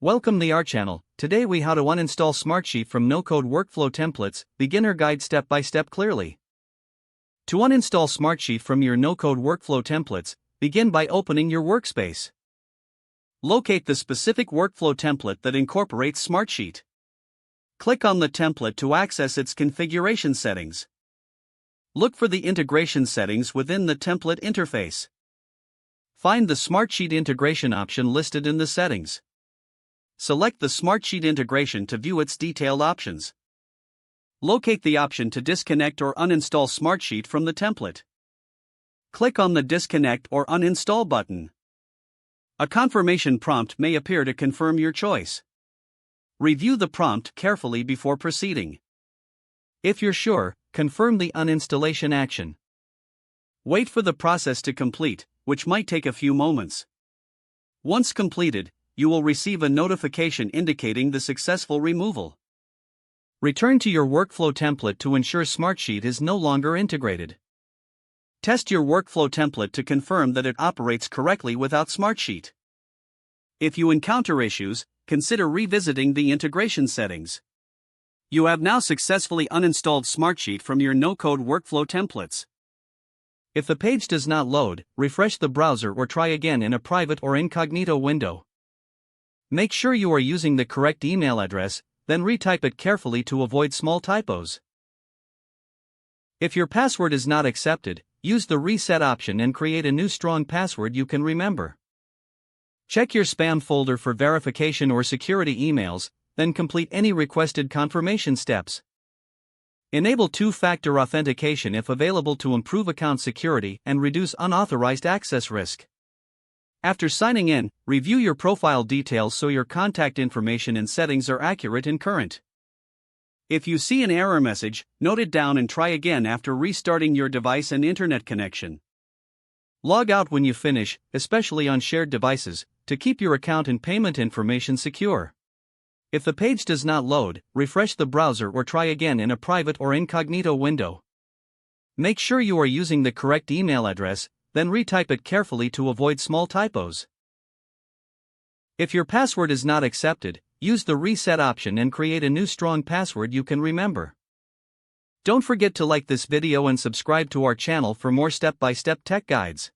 Welcome to our channel. Today we how to uninstall Smartsheet from no-code workflow templates, beginner guide step by step clearly. To uninstall Smartsheet from your no-code workflow templates, begin by opening your workspace. Locate the specific workflow template that incorporates Smartsheet. Click on the template to access its configuration settings. Look for the integration settings within the template interface. Find the Smartsheet integration option listed in the settings. Select the Smartsheet integration to view its detailed options. Locate the option to disconnect or uninstall Smartsheet from the template. Click on the Disconnect or Uninstall button. A confirmation prompt may appear to confirm your choice. Review the prompt carefully before proceeding. If you're sure, confirm the uninstallation action. Wait for the process to complete, which might take a few moments. Once completed, you will receive a notification indicating the successful removal. Return to your workflow template to ensure Smartsheet is no longer integrated. Test your workflow template to confirm that it operates correctly without Smartsheet. If you encounter issues, consider revisiting the integration settings. You have now successfully uninstalled Smartsheet from your no-code workflow templates. If the page does not load, refresh the browser or try again in a private or incognito window. Make sure you are using the correct email address, then retype it carefully to avoid small typos. If your password is not accepted, use the reset option and create a new strong password you can remember. Check your spam folder for verification or security emails, then complete any requested confirmation steps. Enable two-factor authentication if available to improve account security and reduce unauthorized access risk. After signing in, review your profile details so your contact information and settings are accurate and current. If you see an error message, note it down and try again after restarting your device and internet connection. Log out when you finish, especially on shared devices, to keep your account and payment information secure. If the page does not load, refresh the browser or try again in a private or incognito window. Make sure you are using the correct email address, then retype it carefully to avoid small typos. If your password is not accepted, use the reset option and create a new strong password you can remember. Don't forget to like this video and subscribe to our channel for more step-by-step tech guides.